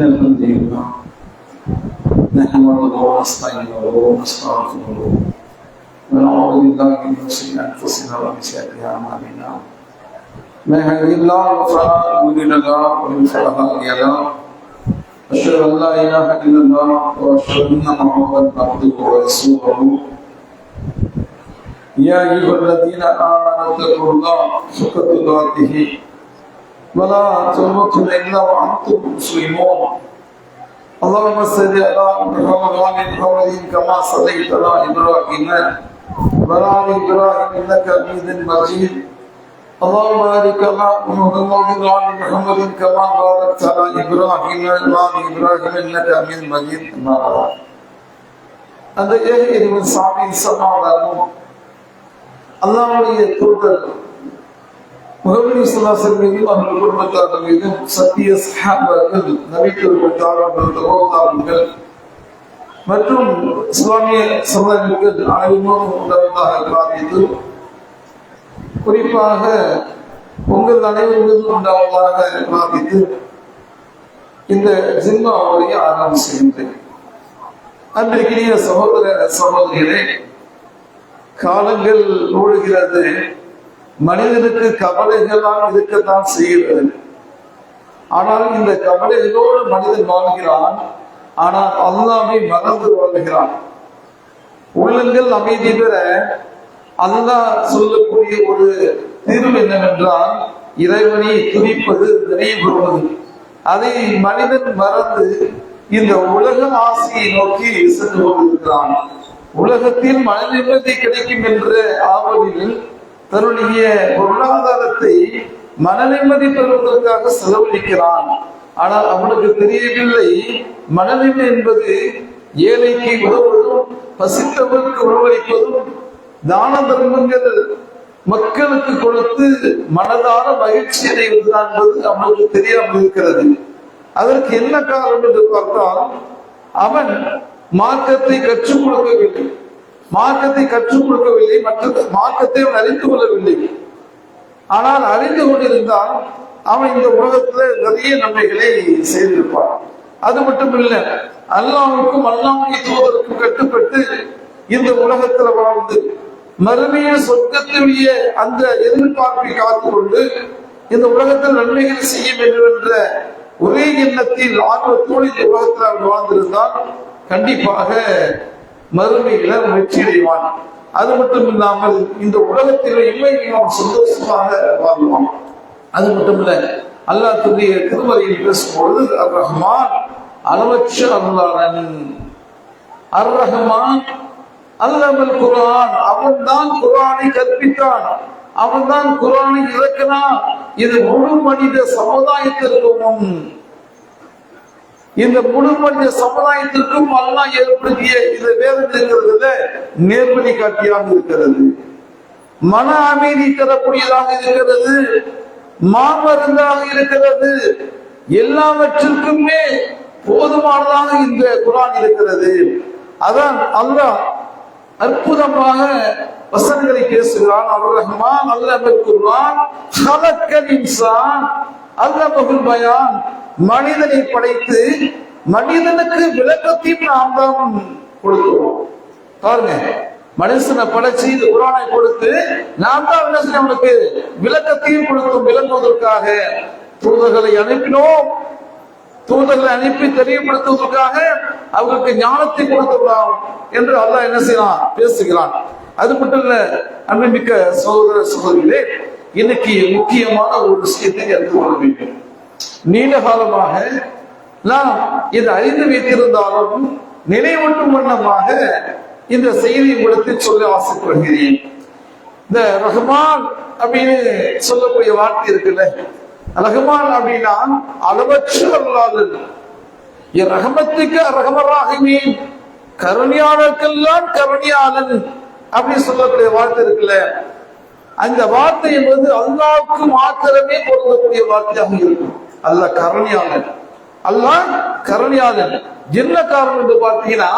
الحمد لله نحمده ونستعينه ونستغفره ونعوذ بالله من شرور انفسنا ومن سيئات اعمالنا من يهده الله فلا مضل له ومن يضلل فلا هادي له أشهد أن لا إله إلا الله وأشهد أن محمدا عبده ورسوله يا أيها الذين آمنوا اتقوا الله حق تقاته ولا تموتن إلا وأنتم مسلمون اللهم صل على محمد وعلى محمد كما صليت على إبراهيم وعلى آل إبراهيم إنك حميد مجيد اللهم بارك على محمد وعلى محمد كما باركت على إبراهيم وعلى آل إبراهيم إنك حميد مجيد أما بعد அந்த ஏகரின் சாமி சமாதானம் அல்லாஹ்வுடைய தூதர் முஹம்மது ஸல்லல்லாஹு அலைஹி வஸல்லம் அவர்கள் குடும்பத்தார்கள் மீதும் சத்திய சஹாபாக்கள் நபிகள் தாராளர்கள் மற்றும் இஸ்லாமிய சமுதாயங்கள் அனைவரும் உண்டாவதாக பிரார்த்தித்து குறிப்பாக உங்கள் அனைவரும் உண்டாவதாக பிரார்த்தித்து இந்த ஜிம்மாவுடைய ஆரம்பம் செய்கின்றேன். அன்றைக்கிய சகோதர சகோதரிகளே, காலங்கள் ஓடுகிறது, மனிதனுக்கு கவலைகளால் இருக்கத்தான் செய்கிறது. ஆனால் இந்த கவலைகளோடு மனிதன் வாழ்கிறான். ஆனால் அல்லாஹ்வை மறந்து வாழ்கிறான். உள்ளங்கள் அமைதி பெற அல்லாஹ் சொல்லக்கூடிய ஒரு தீர்வு என்னவென்றால் இறைவனை துதிப்பது, நினைவுறுவது. அதை மனிதன் மறந்து இந்த உலக ஆசையை நோக்கி சென்று கொண்டிருக்கிறான். உலகத்தில் மன நிம்மதி கிடைக்கும் என்ற ஆவலில் தன்னுடைய பொருளாதாரத்தை மன நிம்மதி பெறுவதற்காக செலவழிக்கிறான். ஆனால் அவனுக்கு தெரியவில்லை, மனநிலை என்பது ஏழைக்கு உதவுவதும் பசித்தவருக்கு உணவளிப்பதும் தான தர்மங்கள் மக்களுக்கு கொடுத்து மனதான மகிழ்ச்சி அடைவதுதான் என்பது அவனுக்கு தெரியாமல் இருக்கிறது. அதற்கு என்ன காரணம் என்று பார்த்தால், அவன் மார்க்கத்தை கற்றுக் கொடுக்கவில்லை, மற்ற மார்க்கத்தை அவன் அறிந்து கொள்ளவில்லை. ஆனால் அறிந்து கொண்டிருந்தால் அவன் இந்த உலகத்துல நிறைய நன்மைகளை செய்திருப்பான். அது மட்டும் இல்லை, அல்லாஹ்வுக்கும் அல்லாஹ்வுடைய தூதருக்கும் கட்டுப்பட்டு இந்த உலகத்துல வாழ்ந்து மறுமைய சொர்க்கத்துடைய அந்த எதிர்பார்ப்பை காத்துக்கொண்டு இந்த உலகத்தில் நன்மைகள் செய்ய வேண்டும் என்ற ஒரே எண்ணத்தில் ஆர்வத்தோடு இந்த உலகத்தில் அவன் வாழ்ந்திருந்தால் கண்டிப்பாக மறுமையில வெற்றி அடைவான். அது மட்டும் இல்லாமல் இந்த உலகத்தில் இன்மைக்கு நாம் சந்தோஷமாக வாழ்வான். அது மட்டும் இல்ல, அல்லாஹ் தன்னுடைய திருமறையில் பேசும்பொழுது அர் ரஹ்மான் அளவற்ற அருளாளன், அர் ரஹ்மான் அல்லமல் குர்ஆன், அவன் தான் குர்ஆனை கற்பித்தான், அவன் தான் குர்ஆனை இறக்கினான். இது முழு மனித சமுதாயத்திற்கும், இந்த முழு மனித சமுதாயத்திற்கும் அல்லாஹ் ஏற்படுத்திய இந்த வேதம் இருக்கிறதுல நேர்வழி காட்டியாக இருக்கிறது, மன அமைதி தரக்கூடியதாக இருக்கிறது, மாமருந்தாக இருக்கிறது, எல்லாவற்றிற்குமே போதுமானதாக இந்த குர்ஆன் இருக்கிறது. அதான் அல்லாஹ் அற்புதமாக வசனங்களை பேசுகிறான். அர் ரஹ்மான் அல்லமல் குர்ஆன் ஹலக்கல் இன்சான் அல்லமஹுல் பயான், மனிதனை படைத்து மனிதனுக்கு விளக்கத்தையும் நாம் தான் கொடுக்கிறோம். பாருங்க, மனுஷனை படைச்சு இந்த குர்ஆனை கொடுத்து நாம் தான் என்ன செய்ய, அவனுக்கு விளக்கத்தையும் கொடுத்தோம். விளங்குவதற்காக தூதர்களை அனுப்பினோம், தூதர்களை அனுப்பி தெரியப்படுத்துவதற்காக அவர்களுக்கு ஞானத்தை கொடுத்துள்ளோம் என்று அல்லாஹ் என்ன செய்யலாம், பேசுகிறான். அது மட்டும் இல்ல, அன்புமிக்க சகோதர சகோதரிகளே, இன்னைக்கு முக்கியமான ஒரு விஷயத்தை அறிந்து கொள்ள வேண்டும். நீண்ட காலமாக நாம் இதை அறிந்து வைத்திருந்தாலும் நினைவூட்டும் வண்ணமாக இந்த செய்தி உங்களுக்கு சொல்ல ஆசைப்படுகிறேன். இந்த ரஹ்மான் அப்படின்னு சொல்லக்கூடிய வார்த்தை இருக்குல்ல, ரஹ்மான் அப்படின்னா அளவற்ற அருளாளன், ரஹமத்துக்கு ரஹமராகிமீன், கருணையாளருக்கெல்லாம் கருணையாளன் அப்படின்னு சொல்லக்கூடிய வார்த்தை இருக்குல்ல, அந்த வார்த்தை என்பது அல்லாஹ்வுக்கு மாத்திரமே பொருந்தக்கூடிய வார்த்தையாக இருக்கும். அல்லாஹ் கருணையாளன், அல்லாஹ் கருணையாளன். என்ன காரணம் என்று பார்த்தீங்கன்னா,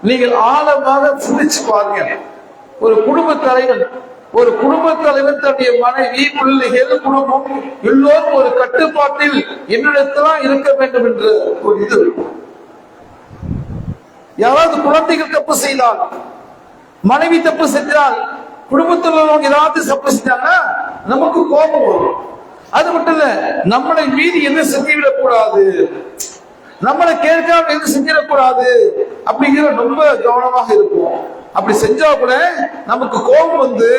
நீங்கள் ஆழமாக சிந்திச்சு பாருங்க. ஒரு குடும்ப தலைவன் ஒரு குடும்ப தலைவர் தன்னுடைய மனைவி, பிள்ளைகள், குடும்பம் எல்லோரும் ஒரு கட்டுப்பாட்டில் என்னிடத்தான் இருக்க வேண்டும் என்று ஒரு இது. யாராவது குழந்தைகள் தப்பு செய்தால், மனைவி தப்பு செஞ்சால், குடும்பத்தில் உள்ளவங்க ஏதாவது தப்பு செஞ்சாங்கன்னா நமக்கு கோபம் வரும். அது மட்டும் இல்ல, நம்மளை மீறி என்ன செஞ்சுவிடக் கூடாது, நம்மளை கேட்காம எது செஞ்சிடக்கூடாது அப்படிங்கிற ரொம்ப கவனமாக இருக்கும். அப்படி செஞ்சா கூட நமக்கு கோபம் வந்து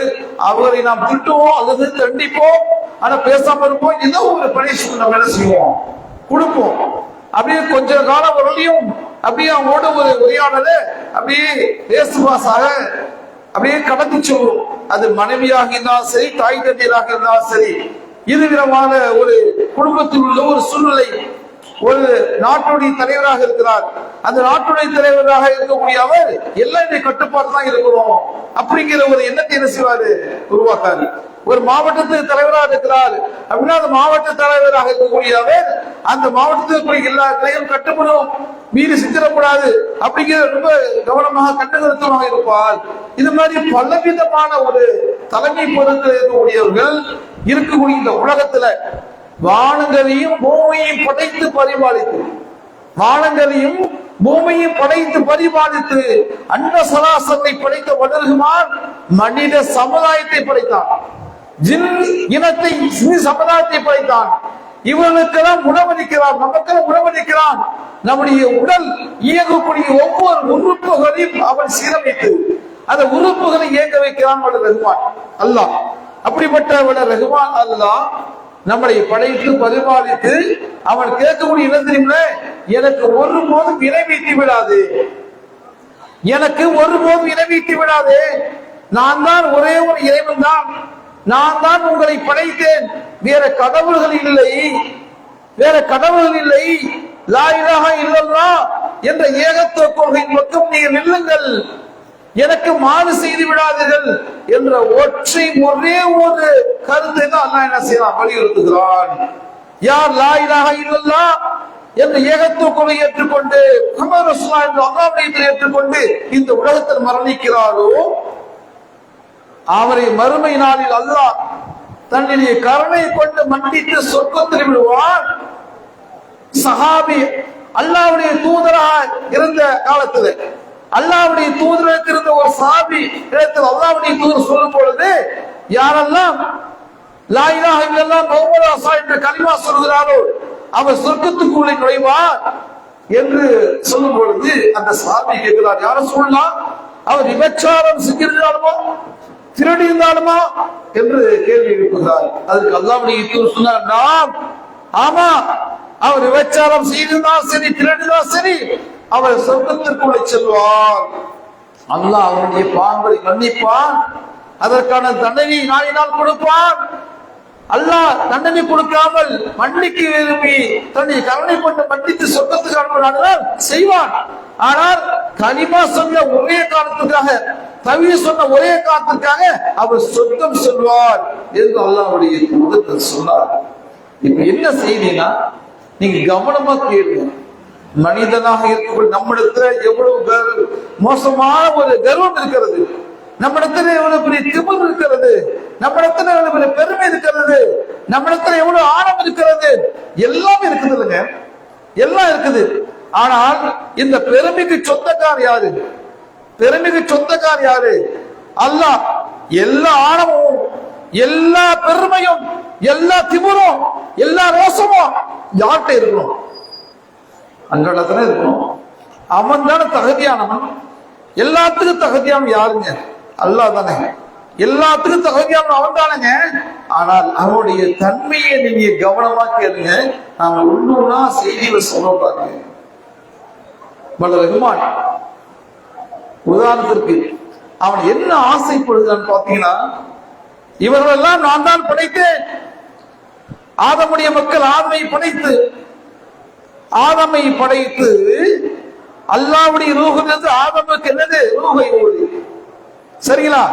அவரை நாம் திட்டுவோம் அல்லது தண்டிப்போம், ஆனா பேசாம இருப்போம். ஏதோ ஒரு பனிஷ்மெண்ட் நம்ம என்ன செய்வோம், கொடுப்போம். அப்படியே கொஞ்ச காலம் வரலையும் அப்படியே அவங்களோட ஒரு உரையாடல அப்படியே பேசுவாசாக அப்படியே கடத்தி சொல்லுவோம். அது மனைவியாக இருந்தாலும் சரி, தாய் தந்தையராக இருந்தாலும் சரி, இது விதமான ஒரு குடும்பத்தில் உள்ள ஒரு சூழ்நிலை. ஒரு நாட்டுடைய தலைவராக இருக்கிறார், அந்த நாட்டுடைய தலைவராக இருக்கக்கூடிய அவர் எல்லாம் கட்டுப்பாடு தான் இருக்கிறோம் அப்படிங்கிற ஒரு எண்ணத்தை என்ன செய்வாரு, உருவாக்காரு. ஒரு மாவட்டத்துக்கு தலைவராக இருக்கிறார் அப்படின்னா அந்த மாவட்ட தலைவராக இருக்கக்கூடிய அவர் அந்த மாவட்டத்தில் எல்லா தலைவரும் கட்டுப்படும், மீறி செஞ்சிடக்கூடாது அப்படிங்கிற ரொம்ப கவனமாக கட்டுக்கருத்தமாக இருப்பார். இது மாதிரி பலவிதமான ஒரு தலைமை பொறுப்பில் இருக்கக்கூடியவர்கள் இருக்கக்கூடிய இந்த உலகத்துல வானங்களையும் பூமியையும் படைத்து பரிபாலித்து, வானங்களையும் பூமியையும் படைத்து பரிபாலித்து அன்ன சராசரை படைத்த வளர்குமார் மனித சமுதாயத்தை படைத்தான், ஜின் இனத்தை சமுதாயத்தை படைத்தான். இவர்களுக்கெல்லாம் உணவளிக்கிறான், நமக்கெல்லாம் உணவளிக்கிறான். நம்முடைய உடல் இயங்கக்கூடிய ஒவ்வொரு உறுப்புகளையும் அவன் சீரமைத்து அந்த உறுப்புகளை இயங்க வைக்கிறான் ரஹ்மான் அல்லாஹ். அப்படிப்பட்ட ரஹ்மான் அல்லாஹ் நம்மளை படைத்து பரிபாலித்து அவன் கேட்கக்கூடிய இடம் தெரியுமில்ல, எனக்கு ஒருபோதும் இணைவீட்டி விடாது, எனக்கு ஒருபோதும் இணைவீட்டி விடாது, நான் தான் ஒரே ஒரு இறைவன் தான், நான் தான் உங்களை படைத்தேன், வேற கடவுள்கள் இல்லை, வேற கடவுள்கள் இல்லை, லா இலாஹா இல்லல்லாஹ் என்ற ஏகத்துவ கொள்கையின் பக்கம் நீங்கள் நில்லுங்கள், எனக்கு மாறு செய்து விடாதீர்கள் என்ற ஒற்றை ஒரே ஒரு கருத்தை தான் அல்லாஹ் என்ன செய்யலாம், வலியுறுத்துகிறான். யார் லா இலாஹா இல்லல்லாஹ் என்ற ஏகத்துவ கொள்கையை ஏற்றுக்கொண்டு முஹம்மது ரசூலுல்லாஹ் என்ற அல்லாஹ்வை ஏற்றுக்கொண்டு இந்த உலகத்தில் மரணிக்கிறாரோ அவரை மறுமை நாளில் அல்லாஹ் தன்னுடைய கருணை கொண்டு மன்னித்து சொர்க்கத்தில் விடுவான். சஹாபி அல்லாஹ்வுடைய தூதராக இருந்த காலத்தில் அல்லாஹ்வுடைய தூதராக இருந்த ஒரு சஹாபி இடத்தில் அல்லாஹ்வுடைய தூதர் சொல்லும் பொழுது யாரெல்லாம் லா இலாஹா இல்லல்லாஹ் முஹம்மது ரசூலுல்லாஹ் என்ற கலிமா சொல்கிறாரோ அவர் சொர்க்கத்துக்குள்ளே நுழைவார் என்று சொல்லும் பொழுது அந்த சஹாபி கேட்கிறார், யார சொல்லலாம், அவர் விபச்சாரம் செஞ்சிருந்தாலுமா திருடி இருந்தாலுமா என்று கேள்வி எழுப்புகிறார். அதுக்கு அல்லாஹ்வுடைய தூதர் சொன்னார், நாம் ஆமா, அவர் விபச்சாரம் செய்திருந்தால் சரி, திருடினால் சரி, அவர் சொர்க்கத்திற்குள்ளே செல்வார். அல்லாஹ் அவருடைய பாவங்களை மன்னிப்பான், அதற்கான தண்டனை நாளினால் கொடுப்பான். அல்லாஹ் தண்டனை கொடுக்காமல் மன்னிக்க விரும்பி தன்னை கருணை கொண்டு மன்னித்து சொர்க்கத்துக்கு அனுப்பினார் செய்வான். ஆனால் கலிமா சொன்ன ஒரே காரணத்துக்காக, தவிர சொன்ன ஒரே காரணத்துக்காக அவர் சொர்க்கம் செல்வார் என்று அல்லாஹ்வுடைய தூதர் சொன்னார். இப்ப என்ன செய்தினா, நீங்க கவனமா கேளுங்க. மனிதனாக இருக்கக்கூடிய நம்மிடத்துல எவ்வளவு மோசமான ஒரு கர்வம் இருக்கிறது, நம்மிடத்துல எவ்வளவு பெரிய திமிர் இருக்கிறது, நம்மிடத்துல எவ்வளவு பெரிய பெருமை இருக்கிறது, நம்மிடத்துல எவ்வளவு ஆழம் இருக்கிறது, எல்லாமே இருக்குது இல்லைங்க, எல்லாம் இருக்குது. ஆனால் இந்த பெருமைக்கு சொந்தக்கார் யாரு, பெருமைக்கு சொந்தக்கார் யாரு, அல்லாஹ். எல்லா ஆணவமும் எல்லா பெருமையும் எல்லா திமிரும் எல்லா ரோசமும் யார்கிட்ட இருக்கணும், அங்கடத்துல இருக்கணும். அவன் தானே தகுதியானவன், எல்லாத்துக்கும் தகுதியானவன் யாருங்க, அல்லாஹ் தானே, எல்லாத்துக்கும் தகுதியானவன் அவன் தானேங்க. ஆனால் அவனுடைய தன்மையை நீங்க கவனமா கேளுங்க. நாம ஒண்ணுன்னா செய்தியில சொல்ல பாருங்க. ரஹ்மான் உதாரணத்திற்கு அவன் என்ன ஆசைப்படுகிறான்னு பாத்தீங்கன்னா, இவர்களெல்லாம் நான் தான் படைத்தேன், ஆதமுடைய மக்கள் ஆதமை படைத்து அல்லாஹ்வுடைய ரூஹிலிருந்து ஆதமுக்கு என்னது ரூஹை ஊதி, சரிங்களா,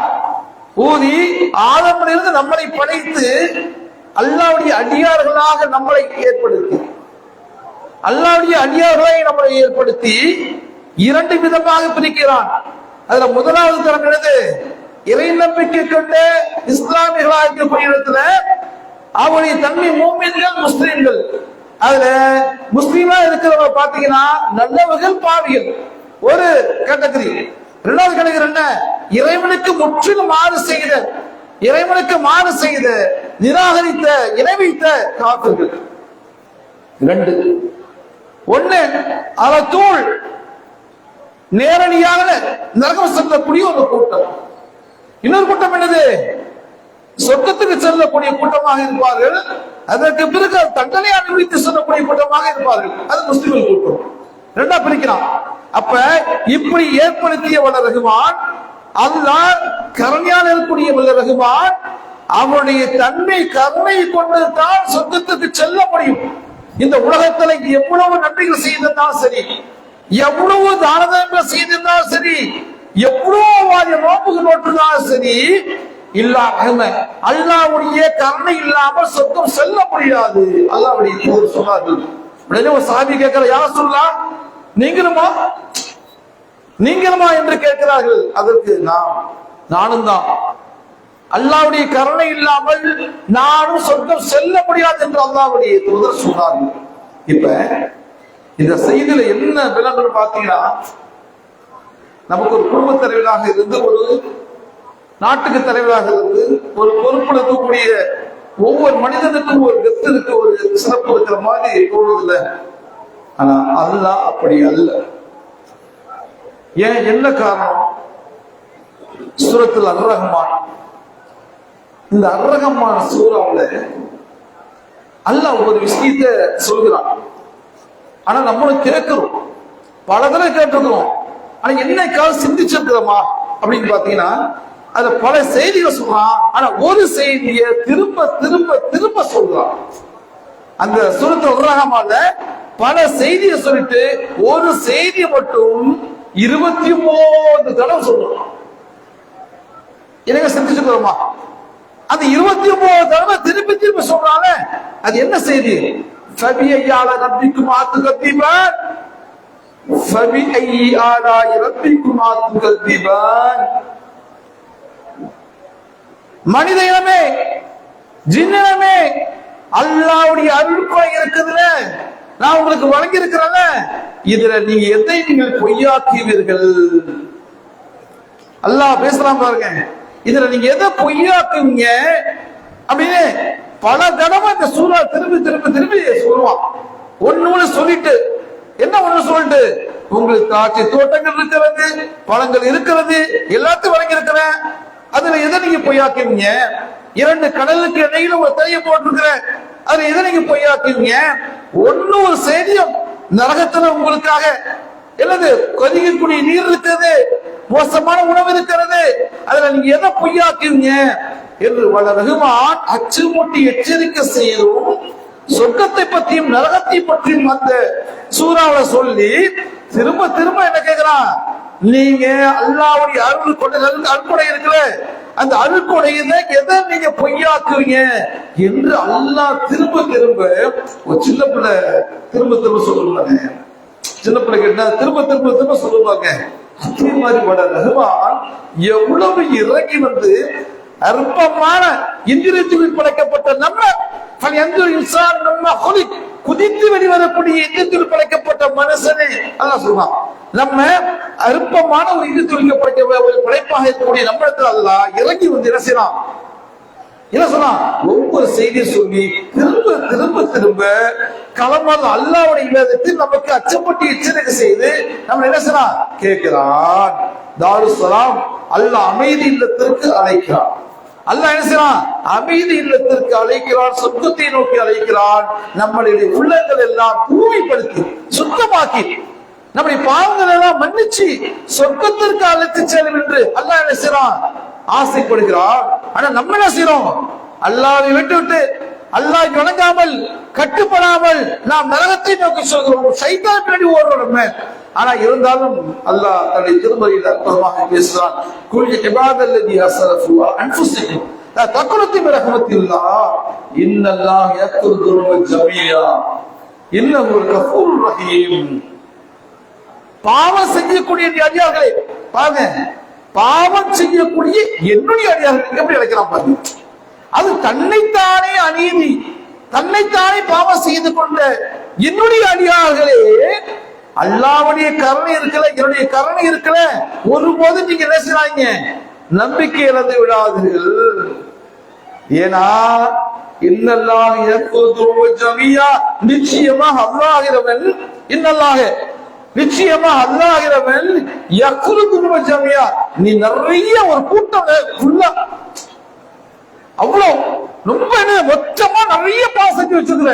ஊதி ஆதமிலிருந்து நம்மளை படைத்து அல்லாஹ்வுடைய அடியார்களாக நம்மளை ஏற்படுத்தி, அல்லாஹ்வுடைய அடியார்களை நம்மளை ஏற்படுத்தி இரண்டு விதமாக பிரிக்கிறான். அதுல முதலாவது தரம் என்னது, இறை நம்பிக்கை கொண்ட இஸ்லாமியர்களாக இருக்கக்கூடிய இடத்துல அவருடைய தன்மை மூமின்கள் முஸ்லிம்கள். அதுல முஸ்லீமா இருக்கிறவங்க பாத்தீங்கன்னா நல்லவர்கள் பாவிகள் ஒரு கேட்டகரி. இரண்டாவது கேட்டகரி என்ன? இறைவனுக்கு முற்றிலும் மாறு செய்த, இறைவனுக்கு மாறு செய்த, நிராகரித்த, இணை வைத்த காபிர்கள். ரெண்டு. ஒண்ணு அவத்தூள் நேரடியாக நரகம் செல்லக்கூடிய ஒரு கூட்டம். இன்னொரு கூட்டம் என்னது? சொர்க்கத்துக்கு செல்லக்கூடிய கூட்டமாக இருப்பார்கள். அதற்கு பிறகு தண்டனை அனுபவித்து செல்லக்கூடிய கூட்டமாக இருப்பார்கள். அது முஸ்லிம்கள் கூட்டம். ரெண்டா பிரிக்கிறான். அப்ப இப்படி ஏற்படுத்திய வல்ல ரஹ்மான் அல்லாஹ் கருணையால் இருக்கக்கூடிய வல்ல ரஹ்மான் அவனுடைய தன்மை கருணை கொண்டுதான் சொர்க்கத்துக்கு செல்ல முடியும். இந்த உலகத்துல எவ்வளவு நன்மைகள் செய்திருந்தாலும் சரி, எவ்வளவு தானதங்கள் செய்திருந்தாலும் சரி, எவ்வளவு நோம்புகள் நோட்டிருந்தாலும் சரி, அல்லாஹ்வுடைய கருணை இல்லாமல் சொர்க்கம் செல்ல முடியாது. அல்லாஹ்வுடைய தூதர் சொன்னார்கள். உடனே ஒரு சஹாபி கேட்கிற, யா ரசூலல்லாஹ் நீங்களுமா என்று கேட்கிறார்கள். அதற்கு நானும் தான். அல்லாஹ்வுடைய கருணை இல்லாமல் நானும் சொர்க்கம் செல்ல முடியாது என்று அல்லாஹ்வுடைய தூதர் சொன்னார்கள். இப்ப இந்த செய்தியில என்ன விளக்கம் பாத்தீங்கன்னா, நமக்கு ஒரு குடும்ப தலைவராக இருந்து, ஒரு நாட்டுக்கு தலைவராக இருந்து, ஒரு பொறுப்புல இருக்கக்கூடிய ஒவ்வொரு மனிதனுக்கும் ஒரு கெத்து இருக்கு, ஒரு சிறப்பு இருக்கிற மாதிரி தோணுதில்ல. ஆனா அல்லாஹ் அப்படி அல்ல. ஏன்? என்ன காரணம்? சூரத்துல் அர்-ரஹ்மான், இந்த அர்-ரஹ்மான் சூராவுல அல்லாஹ் ஒரு விஷயத்தை சொல்கிறான். ஆனா நம்மளும் கேட்கிறோம், பல தடவை கேட்டிருக்கிறோம். ஆனா என்னைக்காவது சிந்திச்சிருக்கிறோமா அப்படின்னு பாத்தீங்கன்னா, அதுல பல செய்திகள் சொல்றான். ஆனா ஒரு செய்தியை திரும்ப திரும்ப திரும்ப சொல்றான். அந்த சூரத்துல் அர்-ரஹ்மான்ல பல செய்தியை சொல்லிட்டு ஒரு செய்தியை மட்டும் 23 தடவை சொல்றான். என்னங்க சிந்திச்சுக்கிறோமா? அந்த 23 தடவை திருப்பி திருப்பி சொல்றாங்க. அது என்ன செய்தி? ஃபபிஐயால ரப்பிக்குமா துகத்திபான், ஃபபிஐயால ரப்பிக்குமா துகத்திபான். மனித இனமே, ஜின்னமே, அல்லாஹ்வுடைய அருள்கொடை இருக்குதுல, நான் உங்களுக்கு வழங்கி இருக்கிறேன், இதுல நீங்க எதை நீங்கள் பொய்யாக்குவீர்கள்? அல்லாஹ் பேசலாம் பாருங்க. இதுல நீங்க எதை பொய்யாக்குவீங்க அப்படின்னு பல தடவை இந்த சூறா திரும்பி திரும்பி திரும்பி சொல்லுவான். ஒண்ணு சொல்லிட்டு என்ன ஒண்ணு சொல்லிட்டு, உங்களுக்கு திராட்சை தோட்டங்கள் இருக்கிறது, பழங்கள் இருக்கிறது, எல்லாத்தையும் வழங்கி இருக்கிறேன், அதுல எதை நீங்க பொய்யாக்குவீங்க? 2 கடலுக்கு இடையில ஒரு தரையை போட்டிருக்கிறேன், அதுல எதை நீங்க பொய்யாக்குவீங்க? ஒரு செய்தியும் நரகத்துல உங்களுக்காக என்னது கொதிக்கக்கூடிய நீர் இருக்கிறது, மோசமான உணவு இருக்கிறது, அதுல நீங்க எதை பொய்யாக்குவீங்க என்று வல்ல ரஹ்மான் அச்சுமூட்டி எச்சரிக்கை செய்தும் சொர்க்கத்தை பற்றியும் நரகத்தை பற்றியும் அந்த சூறாவை சொல்லி திரும்ப திரும்ப என்ன கேட்கிறான்? நீங்க அல்லாஹ்வுடைய அருள் கொண்ட அருள்கொடை இருக்கிற அந்த அருள்கொடையை எதை நீங்க பொய்யாக்குவீங்க என்று அல்லாஹ் திரும்ப திரும்ப. ஒரு சின்ன பிள்ளை திரும்ப திரும்ப சொல்லுவாங்க, சின்ன பிள்ளை கேட்டா திரும்ப திரும்ப திரும்ப சொல்லுவாங்க. அதே மாதிரி வல்ல ரஹ்மான் எவ்வளவு இறங்கி வந்து அற்பமான இந்திரியத்தில் படைக்கப்பட்ட நம்ம குதித்து வெளிவரக்கூடிய இந்தியத்தில் படைக்கப்பட்ட மனுஷனே அல்லாஹ் சொல்றான். நம்ம அற்பமான ஒரு இந்தியத்தில் படைப்பாக இருக்கக்கூடிய நம்மிடத்தில் அல்லாஹ் இறங்கி வந்து என்ன செய்யலாம்? என்ன சொன்னா? ஒவ்வொரு செய்தியை சொல்லி திரும்ப திரும்ப திரும்ப களமால் அல்லாஹ்வுடைய இபாதத்தில் நமக்கு அச்சப்பட்டு எச்சரிக்கை செய்து நம்ம என்ன செய்யலாம்? கேட்கிறான். தாருஸ்ஸலாம் அல்லாஹ் அமைதி இல்லத்திற்கு அழைக்கிறான். அல்லாஹ் என்ன செய்யறான்? அமைதி இல்லத்திற்கு அழைக்கிறான், சொர்க்கத்தை நோக்கி அழைக்கிறான். நம்மளுடைய உள்ளங்கள் எல்லாம் தூய்மைப்படுத்தி சுத்தமாக்கி நம்முடைய பாவங்கள் எல்லாம் மன்னிச்சு சொர்க்கத்திற்கு அழைத்து செல்லும் என்று அல்லாஹ் என்ன செய்யறான்? ஆசைப்படுகிறான். ஆனா நம்ம என்ன செய்யறோம்? அல்லாஹ்வை விட்டு அல்லாஹ் வணங்காமல் கட்டுப்படாமல் நாம் நரகத்தை நோக்கி சொல்கிறோம், சைத்தான் பின்னாடி ஓடுறோம் நம்ம. ஆனா இருந்தாலும் அல்லாஹ் தன்னுடைய திருமறையில் அற்புதமாக பேசுகிறான். குல் இபாதல்லதி அஸ்ரஃபு அன்ஃபுஸிஹிம் லா தக்னது மின் ரஹ்மத்தில்லாஹ் இன்னல்லாஹ யக்ஃபிரு ذُنُوبَ ஜமீஆ இன்னஹு கஃபூருர் ரஹீம். பாவம் செய்யக்கூடிய அடியார்களே பாருங்க, பாவம் செய்யக்கூடிய என்னுடைய அடியார்கள் எப்படி அழைக்கலாம் பாருங்க. அது தன்னைத்தானே அநீதி, தன்னைத்தானே பாவம் செய்து கொண்ட என்னுடைய அடியார்களே, அல்லாஹ்வுடைய கருணை இருக்கல, என்னுடைய கருணை இருக்கல, ஒருபோதும் நீங்க என்ன செய்றாங்க, நம்பிக்கை இழந்து விடாதீர்கள். ஏன்னா இன்னல்லாஹ் யக்ஃபுரு ஜமீஆ, நிச்சயமாக அல்லாஹ்விடவன், இன்னல்லாஹ் நிச்சயமாக அல்லாஹ்விடவன் யக்ஃபுரு ஜமீஆ, நீ நிறைய ஒரு கூட்டம் ஃபுல்லா அவ்வளவு ரொம்ப மொத்தமா நிறைய பாசத்தை வச்சிருக்கிற,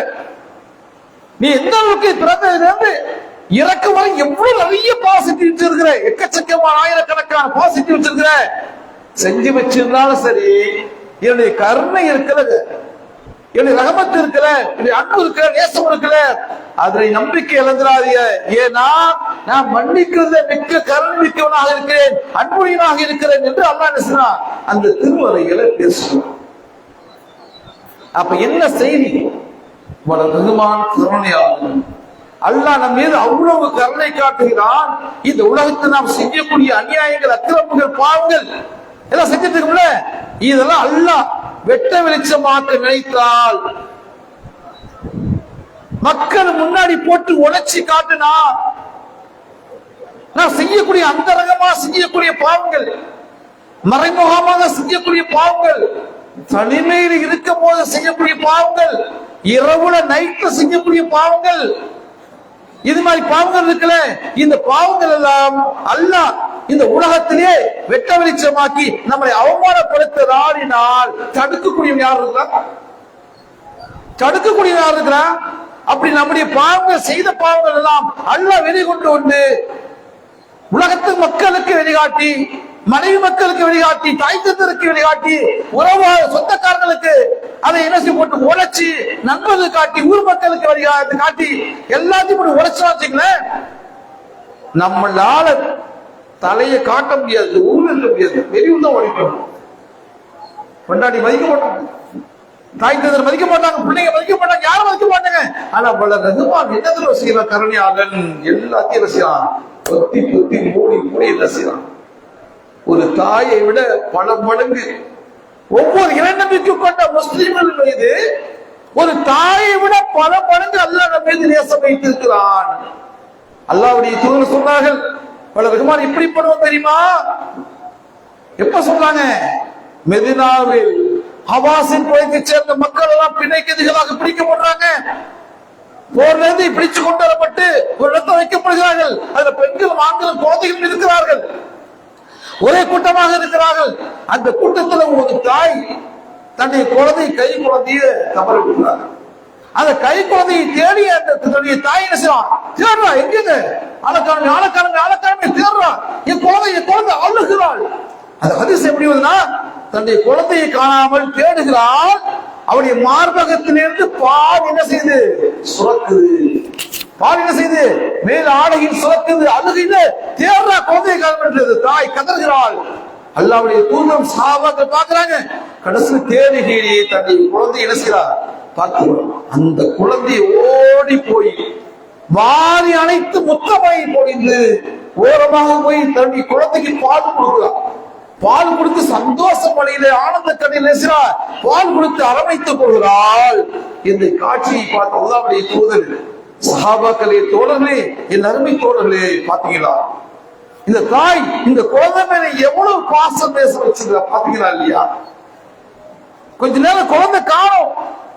நீ எந்த அளவுக்கு பிறந்ததிலிருந்து இறக்கு வரை எவ்வளவு நிறைய பாசிட்டிவ் வச்சிருக்கிற, எக்கச்சக்கமான ஆயிரக்கணக்கான பாசிட்டிவ் வச்சிருக்கிற, செஞ்சு வச்சிருந்தாலும் சரி, என்னுடைய கருணை இருக்கல, என்னுடைய ரஹமத் இருக்கல, என்னுடைய அன்பு இருக்கல, நேசம் இருக்கல, அதனை நம்பிக்கை இழந்துடாதீங்க. ஏன்னா நான் மன்னிக்கிறத மிக்க கருணை மிக்கவனாக இருக்கிறேன், அன்புடையனாக இருக்கிறேன் என்று அல்லாஹ் என்ன சொன்னான், அந்த திருமறைகளை பேசுவான். அப்ப என்ன செய்தி, ரஹ்மான் கருணையாளன், அல்லாஹ் நம் மீது அவ்வளவு கருணை காட்டுகிறான். இந்த உலகத்தில் நாம் செய்யக்கூடிய அநியாயங்கள், அக்கிரமங்கள், பாவங்கள் எல்லாம் செஞ்சுட்டு இருக்கோம்ல, இதெல்லாம் அல்லாஹ் வெட்ட வெளிச்சம் மாற்ற நினைத்தால் மக்கள் முன்னாடி போட்டு உடைச்சி காட்டுனா, நான் செய்யக்கூடிய அந்தரங்கமா செய்யக்கூடிய பாவங்கள், மறைமுகமாக செய்யக்கூடிய பாவங்கள், தனிமையில் இருக்கும் போது செய்யக்கூடிய பாவங்கள், இரவுல நைட்ல செய்யக்கூடிய பாவங்கள், இது மாதிரி பாவங்கள் இருக்குல்ல, இந்த பாவங்கள் எல்லாம் அல்லாஹ் இந்த உலகத்திலே வெட்ட வெளிச்சமாக்கி நம்மளை அவமானப்படுத்த நாடினால் தடுக்கக்கூடியவன் யார் இருக்கிறா, தடுக்கக்கூடியவன் யார் இருக்கிறா? அப்படி நம்முடைய பாவங்கள், செய்த பாவங்கள் எல்லாம் அல்லாஹ் வெளிக்கொண்டு வந்து உலகத்து மக்களுக்கு வெளிகாட்டி, மனைவி மக்களுக்கு வெளிகாட்டி, தாய் தந்தருக்கு வெளிகாட்டி, உறவாக சொந்தக்காரர்களுக்கு அதை என்ன செய்ய போட்டு உழைச்சி, நண்பர்கள் காட்டி, ஊர் மக்களுக்கு காட்டி, எல்லாத்தையும் போட்டு உழைச்சா வச்சுங்களேன், நம்மளால தலையை காட்ட முடியாது, ஊர்ல இருக்க முடியாது, வெளியூர் தான் ஓடிப்போம். கொண்டாடி மதிக்க மாட்டாங்க, தாய் தந்தர் மதிக்க மாட்டாங்க, பிள்ளைங்க மதிக்க மாட்டாங்க, யாரும் மதிக்க மாட்டாங்க. ஆனா பல ரகுமான் என்ன செய்யற கருணையாளன், எல்லாத்தையும் என்ன செய்யறான், பொத்தி பொத்தி மூடி மூடி என்ன செய்யறான். ஒரு தாயை விட பல மடங்கு ஒவ்வொரு இறைநம்பிக்கை கொண்ட முஸ்லிம்கள் மீது ஒரு தாயை விட பல மடங்கு அல்லாஹ் நம்ம மீது நேசம் வைத்திருக்கிறான். அல்லாஹ்வுடைய தூதர் சொன்னார்கள், பல ரஹ்மான் இப்படி பண்ணுவோம் தெரியுமா? எப்ப சொல்றாங்க? மெதினாவில் ஹவாஸின் பகுதியை சேர்ந்த மக்கள் எல்லாம் பிணைக்கதிகளாக பிடிக்கப்படுறாங்க, போர்ல இருந்து பிடிச்சு கொண்டு வரப்பட்டு ஒரு இடத்தில் வைக்கப்படுகிறார்கள். அதுல பெண்கள், ஆண்கள், குழந்தைகள் இருக்கிறார்கள், ஒரே கூட்டமாக இருக்கிறார்கள். அந்த கூட்டத்தில் ஒரு தாய் தன்னுடைய குழந்தை, கை குழந்தைய தவற விடுகிறார். அந்த கை குழந்தையை தேடி அந்த தன்னுடைய தாய் என்ன செய்வான், தேடுறா, எங்க ஆளக்காரங்க ஆளக்காரங்க ஆளக்காரங்க தேடுறா, என் குழந்தை அழுகிறாள். அது ஹதீஸ் எப்படி வருதுன்னா, தன்னுடைய குழந்தையை காணாமல் தேடுகிறாள், அவருடைய மார்பகத்திலிருந்து பால் என்ன செய்யுது, சுரக்குது. பால் என்ன செய்யுது, மேல் ஆடையில் சுரக்குது, அழுகையில தேடுறா, குழந்தையை காணாமல் தாய் கதறுகிறாள். அல்லாஹ்வுடைய தூதர் சஹாபாக்கள் பார்க்கறாங்க, கடைசி தேடுகிறே தன்னுடைய குழந்தை என்ன செய்றார் பார்க்கிறோம். அந்த குழந்தையை ஓடி போய் வாரி அணைத்து முத்தமாய் பொழிந்து ஓரமாக போய் தன்னுடைய குழந்தைக்கு பால் கொடுக்கிறார். பால் கொடுத்து சந்தோஷம் அடையில ஆனந்த கண்ணில் நேசிறார், பால் கொடுத்து அரவணைத்துக் கொள்கிறாள். இந்த காட்சியை பார்த்த அல்லாஹ்வுடைய தூதர் சஹாபாக்களே, தோழர்களே, என் அருமை தோழர்களே, பாத்தீங்களா இந்த தாய் இந்த குழந்தை மேல எவ்வளவு பாசம் பேச வச்சிருக்கா, பாத்தீங்களா இல்லையா? கொஞ்ச நேரம் குழந்தை காணும்,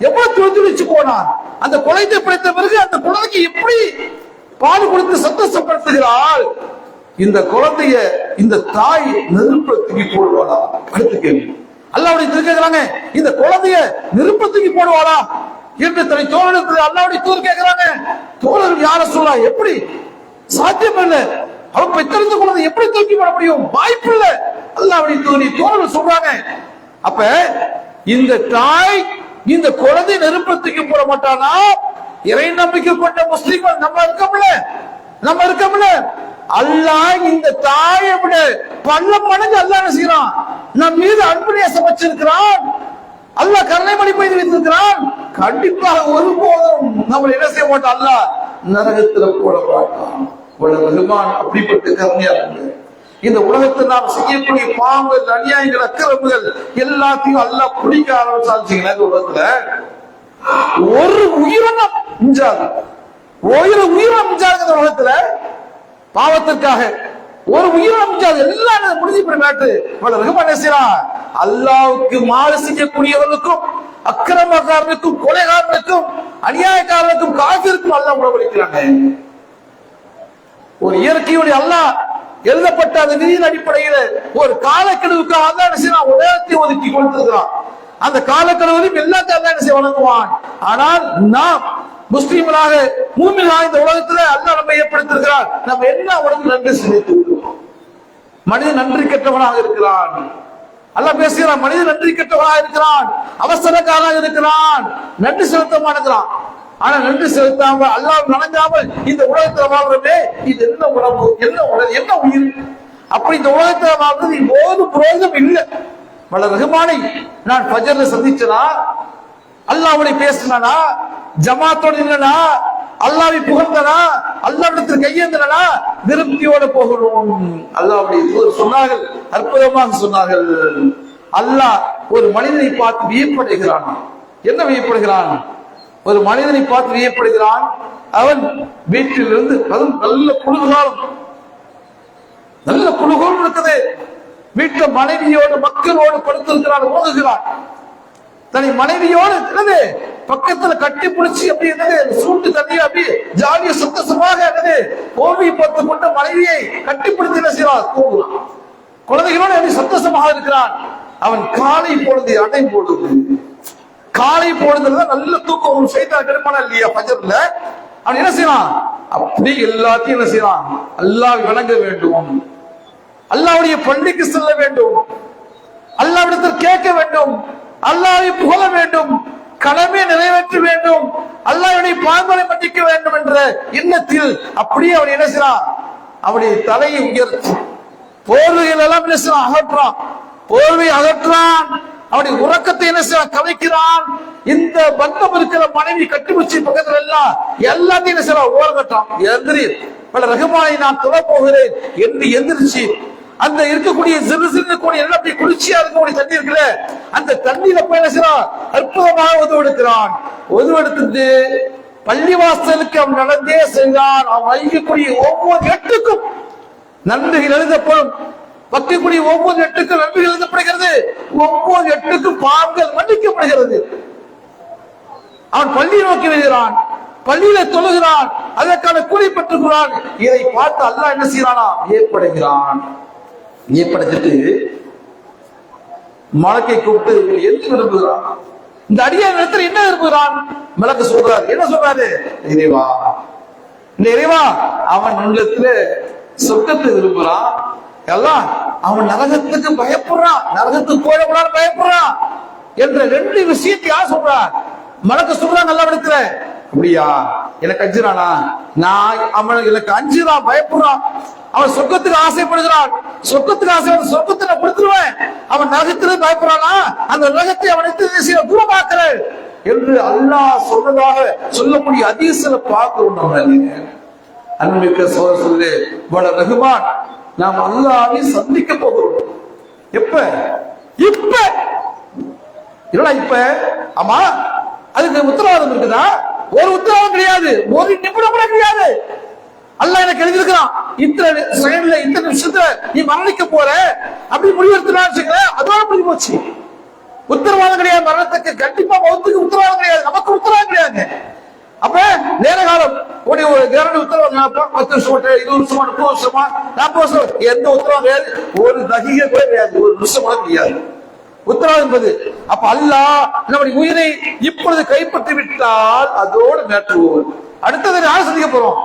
எவ்வளவு துடிச்சு போனான். அந்த குழந்தை பிடித்த பிறகு அந்த குழந்தைக்கு எப்படி பால் கொடுத்து சந்தோஷப்படுத்துகிறாள். இந்த குழந்தைய இந்த தாய் நெருப்பத்துக்கு போடுவாளா? அடுத்த கேள்வி. அல்லாஹ்வுடைய கேட்கிறாங்க, இந்த குழந்தைய நெருப்பத்துக்கு போடுவாளா என்று தன்னை தோழர்கள் அல்லாஹ்வுடைய தூதர் கேட்கிறாங்க. தோழர்கள் யார சொல்றா, எப்படி சாத்தியம் இல்லை, அவன் பெற்றெடுத்த குழந்தை எப்படி தூக்கி போட முடியும், வாய்ப்பு இல்லை. அல்லாஹ்வுடைய தோழர்கள் சொல்றாங்க. அப்ப இந்த தாய் இந்த குழந்தை நெருப்பத்துக்கு போட மாட்டானா? இறை நம்பிக்கை கொண்ட முஸ்லிம்கள் நம்ம இருக்கோம்ல, அல்லாஹ் இந்த தாயை விட பல மடங்கு அல்லாஹ் என்ன செய்யறான், நம் மீது அன்பு நேசம் வச்சிருக்கிறான். அல்லாஹ் கருணை மணி பெய்து வைத்திருக்கிறான். கண்டிப்பாக ஒருபோதும் நம்மளை என்ன செய்ய மாட்டான், அல்லாஹ் நரகத்துல போட மாட்டான். ரஹ்மான் அப்படிப்பட்ட கருணையாளர்கள். இந்த உலகத்தில் நாம் செய்யக்கூடிய பாவங்கள், அநியாயங்கள், அக்கிரமங்கள் எல்லாத்தையும் அல்லாஹ் பிடிக்க ஆரம்பிச்சாச்சுங்களா இந்த உலகத்துல ஒரு உயிரினம் மிஞ்சாது. உயிரினம் மிஞ்சாது இந்த உலகத்துல பாவத்திற்காக ஒரு உயிரினம் மிஞ்சாது. எல்லாம் முடிஞ்சு போயிட்டு ரஹ்மான் செய்யலாம். அல்லாஹ்வுக்கு மாறு செய்யக்கூடியவர்களுக்கும், அக்கிரமக்காரனுக்கும், கொலைகாரனுக்கும், அநியாயக்காரனுக்கும், காஃபிருக்கும் அல்லாஹ் உணவளிக்கிறாங்க. ஒரு இயற்கையுடைய அல்லாஹ் எழுதப்பட்ட அந்த விதியின் அடிப்படையில் ஒரு காலக்கெடுவுக்கு அல்லாஹ் உலகத்தை ஒதுக்கி கொடுத்திருக்கிறான். அந்த காலக்கெடுவையும் எல்லாத்தையும் அல்லாஹ் என்ன செய்ய வழங்குவான். ஆனால் நாம் முஸ்லிம்களாக மூமின்களாக இந்த உலகத்துல அல்லாஹ் நம்மை ஏற்படுத்தியிருக்கிறார். நம்ம என்ன உலகம் நன்றி செலுத்தி மனிதன் நன்றி கெட்டவனாக இருக்கிறான். அல்லாஹ் பேசுகிறான், மனிதன் நன்றி கெட்டவனாக இருக்கிறான், அவசரக்காரனாக இருக்கிறான், நன்றி செலுத்த மாட்டேங்கிறான். ஆனா நன்றி செலுத்தாமல் அல்லாஹ் நனைஞ்சாமல் இந்த உலகத்துல வாழ்றமே இது என்ன உணவு, என்ன உணவு, என்ன உயிர்? அப்படி இந்த உலகத்துல வாழ்றது போது புரோஜனம் இல்லை. வல்ல ரஹ்மானை நான் ஃபஜ்ர்ல சந்திச்சனா, அல்லாஹ்வுடைய பேசினா, ஜமாத்தோட இல்லனா, அல்லாஹ்வை புகழ்ந்தனா, அல்லாஹ்விடத்தில் கையேந்தனா, திருப்தியோட போகணும். அல்லாஹ்வுடைய தூதர் சொன்னார்கள், அற்புதமாக சொன்னார்கள். அல்லாஹ் ஒரு மனிதனை பார்த்து வியப்படுகிறான். என்ன வியப்படுகிறான்? ஒரு மனிதனை பார்த்து வியப்படுகிறான். அவன் வீட்டிலிருந்து நல்ல குளிர்காலம், நல்ல குளிர்காலம் இருக்குது. வீட்டு மனைவியோடு மக்களோடு படுத்திருக்கிறான், ஓதுகிறான். தனி மனைவியோடு என்னது பக்கத்துல கட்டி பிடிச்சி அப்படி என்னது சூட்டு தண்ணியா அப்படி ஜாலிய சந்தோஷமாக என்னது ஓவியை பார்த்து கொண்டு மனைவியை கட்டிப்பிடித்து என்ன செய்யறான், தூங்குறான். குழந்தைகளோடு அப்படி சந்தோஷமாக இருக்கிறான். அவன் காலை பொழுது அடை போடுது. காலை பொழுதுதான் நல்ல தூக்கம். ஒரு சைத்தான் கெடுப்பானா இல்லையா ஃபஜ்ர்ல? அவன் என்ன செய்யறான்? அப்படி எல்லாத்தையும் என்ன செய்யறான்? அல்லாஹ்வை வணங்க வேண்டும், அல்லாஹ்வுடைய பள்ளிக்கு செல்ல வேண்டும், அல்லாஹ்விடத்தில் கேட்க வேண்டும், அல்லாஹ்வை புகழ வேண்டும், கடமை நிறைவேற்ற வேண்டும், அல்லாஹ்வுடைய பாவங்களை மன்னிக்க வேண்டும் என்ற எண்ணத்தில் அப்படியே அவன் என்ன செய்யறான்? அவனுடைய தலையை உயர்த்தி போர்வைகள் எல்லாம் என்ன செய்யறான்? அகற்றான். போர்வை அகற்றான். அவனுடைய உறக்கத்தை என்ன செய்யறான்? கலைக்கிறான். இந்த பந்தம் இருக்கிற மனைவி கட்டிமுச்சி பக்கத்துல எல்லாம் எல்லாத்தையும் என்ன செய்யறான்? ஓரங்கட்டான். எந்திரி பல ரஹ்மானை நான் தொட போகிறேன் என்று எந்திரிச்சு அந்த இருக்கக்கூடிய சிறு சிறு கூடிய எல்லாத்தையும் குளிர்ச்சியா இருக்கக்கூடிய தண்ணி இருக்குல்ல, அந்த தண்ணீர போய் என்ன செய்யறான்? அற்புதமாக உதவெடுக்கிறான். உதவெடுத்துட்டு பள்ளிவாசலுக்கு அவன் நடந்தே சென்றான். அவன் வைக்கக்கூடிய ஒவ்வொரு எட்டுக்கும் நன்றிகள் எழுதப்படும். வைக்கக்கூடிய ஒவ்வொரு எட்டுக்கும் நன்றிகள் எழுதப்படுகிறது. ஒவ்வொரு எட்டுக்கும் பாவங்கள் மன்னிக்கப்படுகிறது. அவன் பள்ளியை நோக்கி வருகிறான், பள்ளியில தொழுகிறான், அதற்கான கூலி பெற்றுக்கிறான். இதை பார்த்து அல்லாஹ் என்ன செய்யறானா? ஏற்படுகிறான். ஏற்படுத்திட்டு மலக்கை கூப்பிட்டு எந்த விரும்புகிறான்? இந்த அடியார் இடத்துல என்ன விரும்புகிறான்? மலக்கு சொல்றாரு, என்ன சொல்றாரு? இறைவா, இந்த இறைவா அவன் உள்ளத்துல சொர்க்கத்தை விரும்புறான். எல்லாம் அவன் நரகத்துக்கு பயப்படுறான், நரகத்துக்கு போயிடக்கூடாது பயப்படுறான் என்ற ரெண்டு விஷயத்தை யார் சொல்றான்? மலக்கு சொல்றாங்க எல்லா இடத்துல. அப்படியா? எனக்கு அஞ்சுறானா? நான் அவன் எனக்கு அஞ்சுறான், பயப்படுறான். அவன் சொர்க்கத்துக்கு ஆசைப்படுகிறான். சொர்க்கத்துக்கு ஆசை, சொர்க்கத்தை நான் கொடுத்துருவேன். அவன் நரகத்திலே பயப்படுறானா? அந்த நரகத்தை அவனுக்கு தூரமாக்குறேன் என்று அல்லாஹ் சொன்னதாக சொல்லக்கூடிய ஹதீஸ்ல பார்க்கிறோம். நம்ம அன்பிக்க சோதரர்களே, வல்ல ரஹ்மான் நாம் அல்லாஹ்வை சந்திக்க போகிறோம். எப்ப? இப்ப இல்லடா, இப்ப. ஆமா, அதுக்கு உத்தரவாதம் இருக்குதா? ஒரு உத்தரவாதம் கிடையாது, ஒரு நிமிடம் கூட கிடையாது. அல்லாஹ் எனக்கு எழுதியிருக்கிறான், இத்தனை செகண்ட்ல இத்தனை நிமிஷத்துல நீ மரணிக்க போற அப்படி முடிவெடுத்துனான்னு அதோட முடிஞ்சு போச்சு. உத்தரவாதம் கிடையாது. மரணத்துக்கு கண்டிப்பா மௌத்துக்கு உத்தரவாதம் கிடையாது, நமக்கு உத்தரவாதம் கிடையாது. அப்ப நேர காலம் ஒரு உத்தரவாதம் 10 வருஷம், 20 வருஷமா, 30 வருஷமா, 40 வருஷம், எந்த உத்தரவாதம் கிடையாது. ஒரு தகிக கூட கிடையாது, ஒரு நிமிஷம் கூட கிடையாது உத்தரவாதம் என்பது. அப்ப அல்லாஹ் நம்முடைய உயிரை இப்பொழுது கைப்பற்றி விட்டால் அதோடு மேற்றுவோம். அடுத்தது யாரும் சந்திக்க போறோம்?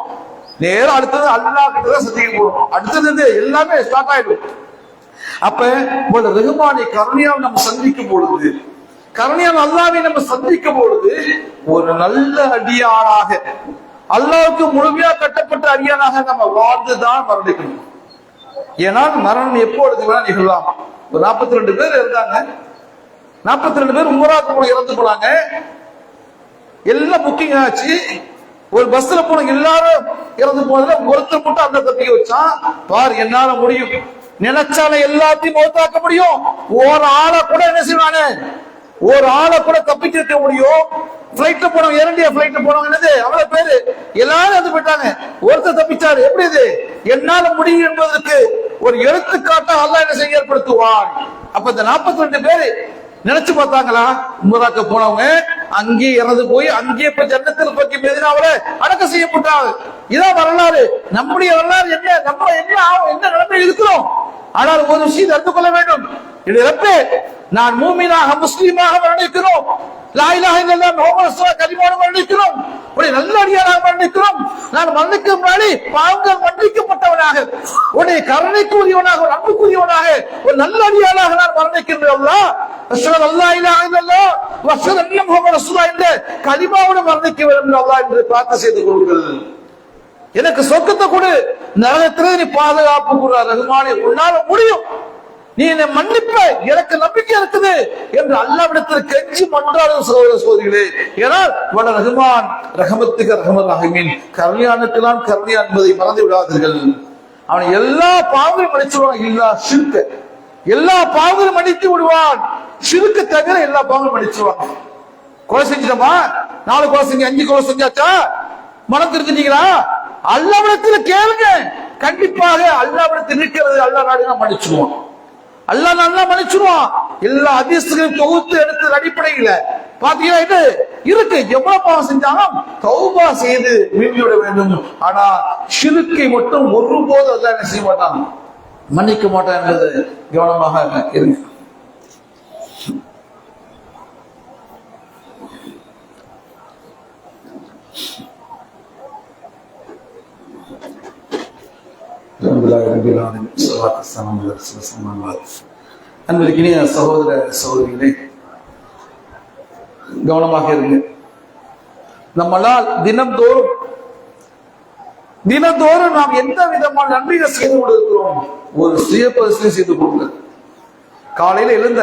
நேரம் அடுத்தது அல்லாஹ் கிட்டதான் சந்திக்க போறோம். அடுத்தது எல்லாமே ஸ்டார்ட் ஆயிடும். அப்ப ரஹ்மானை கருணையால் நம்ம சந்திக்கும் பொழுது, கருணையால் அல்லாஹ்வை நம்ம சந்திக்கும் பொழுது ஒரு நல்ல அடியானாக, அல்லாஹ்வுக்கு முழுமையா கட்டப்பட்ட அடியானாக நம்ம வாழ்ந்துதான் மரணிக்கணும். ஏனால் மரணம் எப்பொழுது வேணா நிகழலாம். ஒரு 42 பேர் இருந்தாங்க, 42 பேர் உமராக்கு போன இறந்து போனாங்க. எல்லாம் புக்கிங் ஆச்சு. ஒரு பஸ்ல போன எல்லாரும் இறந்து போனதுல ஒருத்தர் மட்டும் அந்த தப்பிக்க வச்சான். பார், என்னால முடியும், நினைச்சால எல்லாத்தையும் மௌத்தாக்க முடியும். ஒரு ஆளை கூட என்ன செய்வானு, ஒரு ஆளை கூட தப்பிக்க வைக்க முடியும். பிளைட்ல போனவங்க, ஏர் இந்தியா பிளைட்ல போனவங்க என்னது அவ்வளவு பேரு எல்லாரும் வந்து போயிட்டாங்க, ஒருத்தர் தப்பிச்சாரு. எப்படி இது என்னால முடியும் என்பதற்கு ஒரு எடுத்துக்காட்டாக அல்லாஹ் என்ன செய்ய ஏற்படுத்துவான். அப்ப இந்த 42 பேரு நினைச்சு பார்த்தாங்களா? உம்ராக்கு போனவங்க அங்கே இறந்து போய் அங்கே போய் ஜன்னத்தில் பக்கி மெதினாவுல அடக்கம் செய்யப்பட்டாங்க. இதான் வரலாறு. நம்முடைய வரலாறு என்ன? நம்ம என்ன நிலைமை இருக்கிறோம்? ஆனால் ஒரு விஷயம் அறிந்து கொள்ள வேண்டும். நான் மூமினாக முஸ்லீமாக மரணிக்கிறோம், லா இலாஹ இல்லல்லாஹ் முஹம்மது ரசூலுல்லாஹ் கலிமாவோட மரணிக்கிறோம், ஒரு நல்ல அடியாராக மரணிக்கிறோம். நான் மரணிக்கும் நாளை பாவங்கள் மன்னிக்கப்பட்டவனாக, உன்னுடைய கருணைக்கு உரியவனாக, ஒரு அன்புக்குரியவனாக, ஒரு நல்ல அடியாராக நான் மரணிக்கின்றேன். அல்லாஹ் அஷ்ஹது அல்லா இலாஹ இல்லல்லாஹ் வ அஷ்ஹது அன்ன முஹம்மது ரசூலுல்லாஹ் என்ற கலிமாவோட மரணிக்க வேண்டும் அல்லாஹ் என்று பிரார்த்தனை செய்து கொள்ளுங்கள். எனக்கு சொர்க்கத்தை கொடு, நரகத்திலிருந்து நீ பாதுகாப்பு கொடு ரஹ்மானே, உன்னால முடியும், நீ என்னை மன்னிப்ப, எனக்கு நம்பிக்கை இருக்குது என்று அல்லாஹ்விடத்தில் கெஞ்சி மன்றாடும் சகோதர சகோதரிகளே. ஏனால் வட ரஹ்மான் ரஹமத்துக்கு ரஹமத் ரஹீமின், கருணையானுக்கெல்லாம் கருணையா என்பதை மறந்து விடாதீர்கள். அவனை எல்லா பாவங்களையும் மன்னிச்சுடுவான். இல்லா ஷிர்க, எல்லா பாவங்களையும் மன்னித்து விடுவான். ஷிர்க தவிர எல்லா பாவங்களையும் மன்னிச்சுடுவான். கொலை செஞ்சிட்டோமா, 4 கொலை செஞ்சு 5 கொலை செஞ்சாச்சா, மனம் திருந்துட்டீங்களா? அல்லாஹ்விடத்தில் கேளுங்க, கண்டிப்பாக அல்லாஹ்விடத்தில் இருக்கிறது. அல்லாஹ் நாடுனா மன்னிச்சுடுவான், அல்லாஹ் நல்லா மன்னிச்சுடுவான். எல்லா ஹதீஸ்களையும் தொகுத்து எடுத்த அடிப்படையில பாத்தீங்கன்னா இது இருக்கு. எவ்வளவு பாவம் செஞ்சாலும் தௌபா செய்து மீண்டிவிட வேண்டும். ஆனா ஷிர்க்கை மட்டும் ஒருபோது அல்லாஹ் என்ன செய்ய மாட்டான், மன்னிக்க மாட்டான் என்பது கவனமாக இருங்க. அன்பிற்கினிய சகோதர சகோதரிகளே, கவனமாக இருங்க. நம்மளால் தினந்தோறும் நாம் எந்த விதமான நன்மைகள் செய்து கொண்டிருக்கிறோம், ஒரு சுய பரிசீலனை செய்து கொடுங்க. காலையில எழுந்த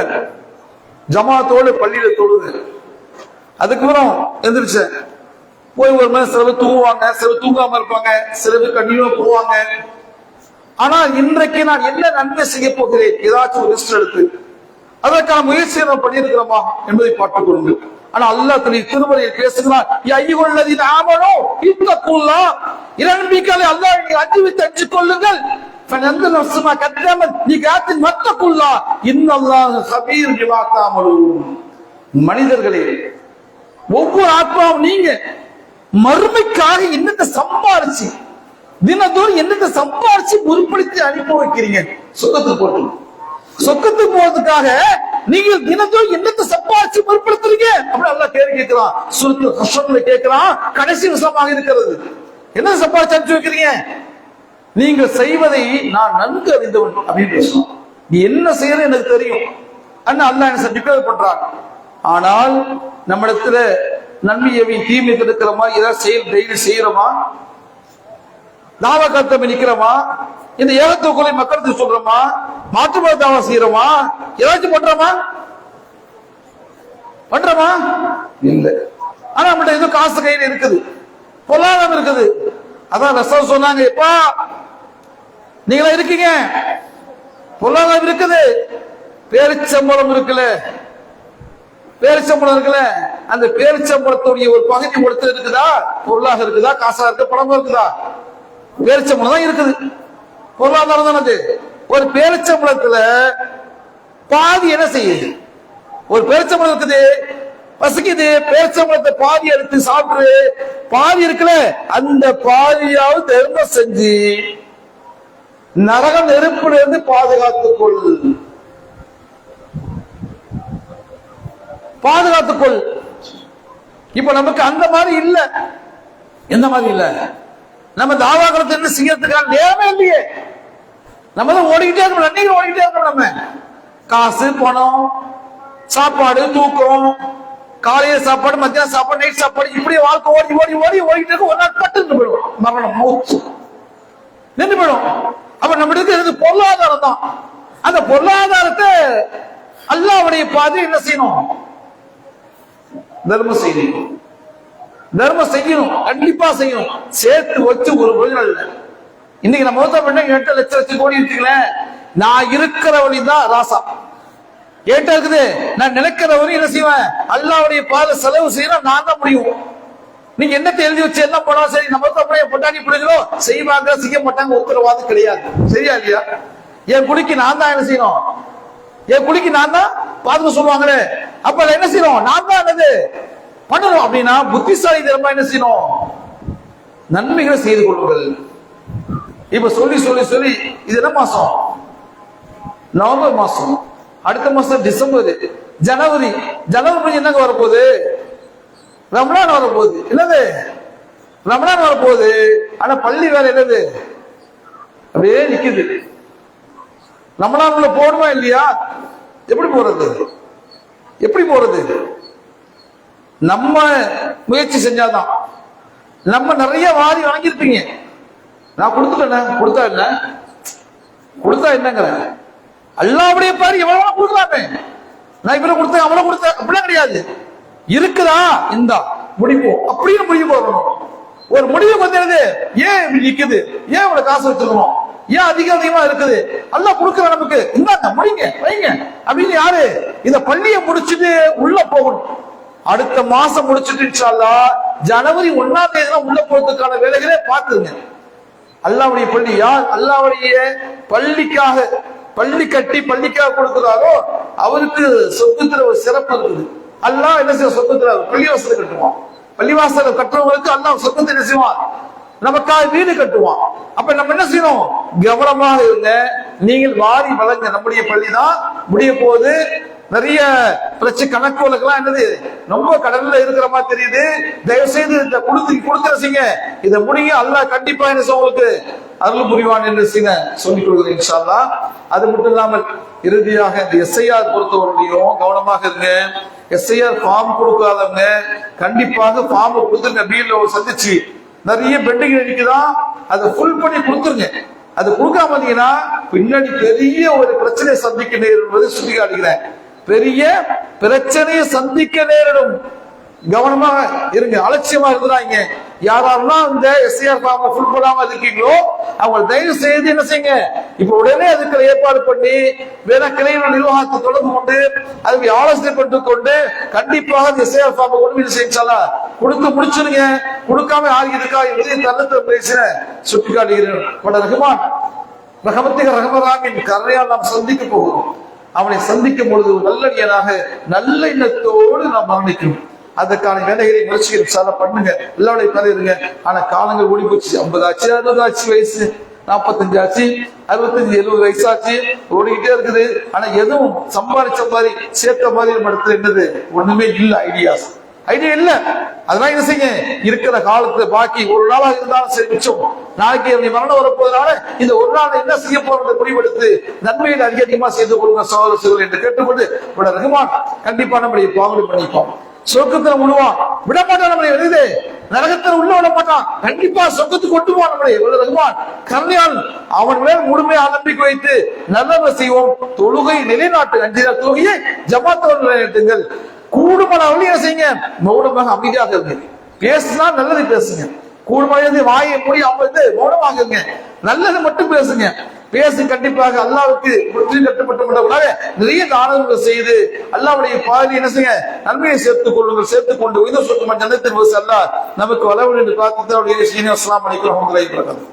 ஜமாத்தோடு பள்ளியில தொழுது, அதுக்கப்புறம் எந்திரிச்ச போய் ஒரு மணி சில பேர் தூங்குவாங்க, சில தூங்காம இருப்பாங்க, சில பேர் கண்டினியூ போவாங்க. ஆனால் இன்றைக்கு நான் என்ன நன்மை செய்ய போகிறேன், ஏதாச்சும் ஒரு லிஸ்ட் எடுத்து அதற்கான முயற்சியை நாம் பண்ணியிருக்கிறோமா என்பதை பார்த்துக் கொள்ளுங்கள். ஆனா அல்லாஹ் திருமறையில் பேசுகிறார், இரண்டிக்காலே அல்லாஹ் அஞ்சு வைத்து அஞ்சு கொள்ளுங்கள், மனிதர்களே, ஒவ்வொரு ஆத்மாவும் நீங்க மறுமைக்காக என்னத்தை சம்பாரிச்சு, தினத்தோடு என்னத்தை சம்பாரிச்சு முற்படுத்தி அனுப்பி வைக்கிறீங்க. சொக்கத்துக்கு போறதுக்காக நீங்கள் தினத்தோடு என்னத்தை சம்பாரிச்சு முற்படுத்துறீங்க அப்படி அல்லாஹ் கேள்வி கேட்கிறான். சூரத்துல் ஹஷ்ர்ல கேட்கிறான், கடைசி விஷயமாக இருக்கிறது. என்ன சம்பாரிச்சு அனுப்பி வைக்கிறீங்க? நீங்கள் செய்வதை நான் நன்கு அறிந்தவன் அப்படின்னு பேசணும். நீ என்ன செய்யற எனக்கு தெரியும் அண்ணா அல்லாஹ் என்ன டிக்ளேர் பண்றான். ஆனால் நம்மிடத்துல நன்மையவை தீமை தடுக்கிற மாதிரி ஏதாவது செயல் டெய்லி செய்யறோமா? தாவா கத்தமை நிக்கிறோமா? இந்த ஏகத்துவ மக்களுக்கு சொல்றோமா? மாற்றுமத தாவா செய்யறோமா? ஏதாச்சும் பண்றோமா? இல்ல. ஆனா நம்மகிட்ட ஏதோ காசு கையில இருக்குது, பொருளாதாரம் இருக்குது. அதான் ரசூல் சொன்னாங்க, எப்பா நீங்களா இருக்கீங்க, பொருளாதாரம் இருக்குது, பேரிச்சம்பளம் இருக்குல்ல, பேரிச்சம்பளம் இருக்குல்ல, அந்த பேரிச்சம்பளத்துடைய ஒரு பகுதி கொடுத்து இருக்குதா? பொருளாக இருக்குதா? காசா இருக்கு? பணமா இருக்குதா? பேரிச்சம்பளம் தான் இருக்குது, பொருளாதாரம் தான் அது. ஒரு பேரிச்சம்பளத்துல பாதி என்ன செய்யுது? ஒரு பேரிச்சம்பளம் இருக்குது, பசிக்குது, பேரிச்சம்பளத்தை பாதி எடுத்து சாப்பிட்டு, பாதி இருக்குல்ல, அந்த பாதியாவது தர்மம் செஞ்சு நரக நெருப்புல இருந்து பாதுகாத்துக்கொள், பாதுகாத்துக்கொள். இப்ப நமக்கு அந்த மாதிரி இல்ல. எந்த மாதிரி இல்ல? நம்ம தாவாக்களத்தை என்ன செய்யறதுக்கான நேரமே இல்லையே. நம்ம தான் ஓடிக்கிட்டே இருக்கணும், நன்றிகள் ஓடிக்கிட்டே இருக்கணும். நம்ம காசு, பணம், சாப்பாடு, தூக்கம், காலையில சாப்பாடு, மத்தியானம் சாப்பாடு, நைட் சாப்பாடு, இப்படியே வாழ்க்கை ஓடி ஓடி ஓடி ஓடிட்டு இருக்க. ஒரு நாள் பட்டு நின்று போயிடும், மரணம் மூச்சு நின்று போயிடும். அப்ப நம்ம இருக்கிறது பொருளாதாரம் தான். அந்த பொருளாதாரத்தை அல்லாஹ்வுடைய பாதையில் என்ன செய்யணும்? தர்மம் செய்யணும், தர்மம் செய்யணும், கண்டிப்பா செய்யணும். சேர்த்து வச்சு ஒரு பிரயோஜனம் இல்லை. இன்னைக்கு நம்ம 8 லட்சம் கோடி இருக்குங்களேன், நான் இருக்கிற வழிதான் ராசா. ஏட்டா இருக்குது, நான் நினைக்கிற வரையும் என்ன செய்வேன், அல்லாவுடைய பாதை செலவு செய்யணும், நான் தான் முடியும். நீங்க என்னத்தை எழுதி வச்சு என்ன பண்ணா சரி, நம்ம அப்படியே பொட்டாணி பிள்ளைங்களோ செய்வாங்க, செய்ய மாட்டாங்க, உத்தரவாதம் கிடையாது. சரியா இல்லையா? என் குடிக்கு நான் தான் என்ன செய்யணும், என் குடிக்கு நான் தான் பாதுகா சொல்லுவாங்களே, அப்ப என்ன செய்யணும், நான் தான் என்னது பண்ணணும். அப்படின்னா புத்திசாலி தரமா என்ன செய்யணும், நன்மைகளை செய்து கொள்ளுங்கள். இப்ப சொல்லி சொல்லி சொல்லி இது என்ன மாசம், நவம்பர் மாசம், அடுத்த மாசம் டிசம்பர், ஜனவரி. ஜனவரி என்னங்க வரப்போகுது, ரமலான் வரப்போகுது. என்னது ரமலான் வரப்போகுது. ஆனா பள்ளி வேலை என்னது அப்படியே நிக்குது. ரமலான்ல போடுமா இல்லையா? எப்படி போறது, எப்படி போறது? நம்ம முயற்சி செஞ்சாதான். நம்ம நிறைய வாரி வாங்கியிருப்பீங்க, நான் கொடுத்துட்டேன், கொடுத்தா என்ன, கொடுத்தா என்னங்கிற அல்லாவுடைய பாரு எவ்வளவு கொடுக்கலாமே, நான் இவ்வளவு கொடுத்தேன் அவ்வளவு கொடுத்தேன் அப்படிலாம் கிடையாது. இருக்குதா இந்த முடிப்போம் அப்படின்னு முடிவு போடணும். ஒரு முடிவு வந்து ஏன் இப்படி நிக்குது, ஏன் இவ்வளவு காசு வச்சிருக்கணும், ஏன் அதிகமா இருக்குது, எல்லாம் கொடுக்குற நமக்கு இந்தாங்க முடிங்க வைங்க அப்படின்னு யாரு இந்த பள்ளியை முடிச்சுட்டு உள்ள போகணும். அடுத்த மாசம் முடிச்சுட்டு இன்ஷா அல்லாஹ் ஜனவரி 1ஆம் தேதி உள்ள போறதுக்கான வேலைகளே பார்த்துருங்க. அல்லாவுடைய பள்ளி யார் அல்லாவுடைய பள்ளிக்காக பள்ளி கட்டி பள்ளிக்காக கொடுக்கிறாரோ அவருக்கு சொத்துத்துல ஒரு சிறப்பு இருக்குது. அல்லாஹ் என்ன செய்ய, சொத்துத்துல பள்ளிவாசல் கட்டுவான். பள்ளிவாசல் கட்டுறவங்களுக்கு அல்லாஹ் சொத்தத்தை என்ன செய்வான், நமக்காக வீடு கட்டுவான். அப்ப நம்ம என்ன செய்யணும், கவனமாக இருங்க. நீங்கள் வாரி வழங்க. நம்முடைய பள்ளி தான் முடிய போது. நிறைய பிரச்சனை கணக்கு வழக்கெல்லாம் என்னது ரொம்ப கடல்ல இருக்கிற மாதிரி தெரியுது. தயவு செய்து இந்த கொடுத்துறீங்க, இதை முடிங்க. அல்லாஹ் கண்டிப்பா என்ன உங்களுக்கு அருள் புரிவான் என்று சொல்லிக் கொள்கிறேன் இன்ஷா அல்லாஹ். அது மட்டும் இல்லாமல் இறுதியாக இந்த எஸ்ஐஆர் பொறுத்தவரையும் கவனமாக இருங்க. எஸ்ஐஆர் ஃபார்ம் கொடுக்காதவங்க கண்டிப்பாக ஃபார்ம் கொடுத்துருங்க. பிஎல்ஓ சந்திச்சு நிறைய பெண்டிங் இருக்குதான், அதை ஃபுல் பண்ணி கொடுத்துருங்க. அது கொடுக்காம இருந்தீங்கன்னா பின்னாடி பெரிய ஒரு பிரச்சனை சந்திக்க நேரும் என்பதை சுட்டி காட்டுகிறேன். பெரிய பிரச்சனையை சந்திக்க நேரிடும். கவனமாக இருங்க, அலட்சியமா இருந்தாங்க. யாரெல்லாம் இந்த எஸ்ஐஆர் ஃபார்ம் ஃபுல் பண்ணாம இருக்கீங்களோ அவங்க தயவு செய்து என்ன செய்யுங்க, இப்ப உடனே அதுக்கு ஏற்பாடு பண்ணி வேற கிளைகள் நிர்வாகத்தை தொடர்பு கொண்டு அதுக்கு ஆலோசனை பண்ணி கொண்டு கண்டிப்பாக எஸ்ஐஆர் ஃபார்ம் கொண்டு செய்யலாம் கொடுத்து முடிச்சிருங்க. கொடுக்காம ஆகி இருக்கா என்பதை தன்னத்தை பேசின சுட்டிக்காட்டுகிறேன். ரஹ்மான் ரஹமத்திக ரஹமராமின் கருணையால் நாம் சந்திக்க போகிறோம். அவனை சந்திக்கும் பொழுது நல்லடியனாக நல்ல எண்ணத்தோடு நாம் மரணிக்கணும். அதற்கான வேலைகளை முயற்சிகள் பண்ணுங்க, எல்லாருடைய பதிருங்க. ஆனா காலங்கள் ஓடி போச்சு. 50 ஆச்சு, 60 ஆச்சு, வயசு 45 ஆச்சு, 65 70 வயசாச்சு, ஓடிக்கிட்டே இருக்குது. ஆனா எதுவும் சம்பாதிச்ச மாதிரி சேர்த்த மாதிரி நம்ம இடத்துல என்னது ஒண்ணுமே இல்லை. ஐடியா இல்ல. அதெல்லாம் என்ன செய்ய, இருக்கிற காலத்துல பாக்கி ஒரு நாளா இருந்தாலும் சரி மிச்சம். நாளைக்கு மரணம் வரப்போவதனால இந்த ஒரு நாள் என்ன செய்ய போறது முடிவெடுத்து நன்மையில் அதிகமா செய்து கொள்ளுங்க சகோதரர்கள் என்று கேட்டுக்கொண்டு ரஹ்மான் கண்டிப்பா நம்முடைய பாவனை பண்ணிப்போம். சொர்க்கத்துல விடுவான், விட மாட்டான். நம்மளை எழுது நரகத்தில் உள்ள விட மாட்டான். கண்டிப்பா சொர்க்கத்துக்கு கொண்டு போவான். நம்மளை ரஹ்மான் கருணையால் அவன் மேல் முழுமையாக நம்பிக்கை வைத்து நல்லதை செய்வோம். தொழுகை நிலைநாட்டு 5 நாள் தொழுகையை ஜமாத்தோடு நிலைநாட்டுங்கள். கூடுமான என்ன செய்யுங்க, மௌனமாக அமைதியாக இருங்க. பேசுனா நல்லது பேசுங்க. கூடுமான வாயை மூடி அமர்ந்து மௌனமாக இருங்க. நல்லது மட்டும் பேசுங்க. பேசி கண்டிப்பாக அல்லாவுக்கு கட்டுப்பட்ட நிறைய தானங்களை செய்து அல்லாவுடைய பாதி என்ன செய்ய நன்மையை சேர்த்துக் கொள்ளுங்கள். சேர்த்துக் கொண்டு உயிர் சொத்து ஜன்னத்தில் அல்லாஹ் நமக்கு வளவு என்று பார்த்து. அஸ்ஸலாமு அலைக்கும் வரஹ்மத்துல்லாஹி வபரகாத்துஹு.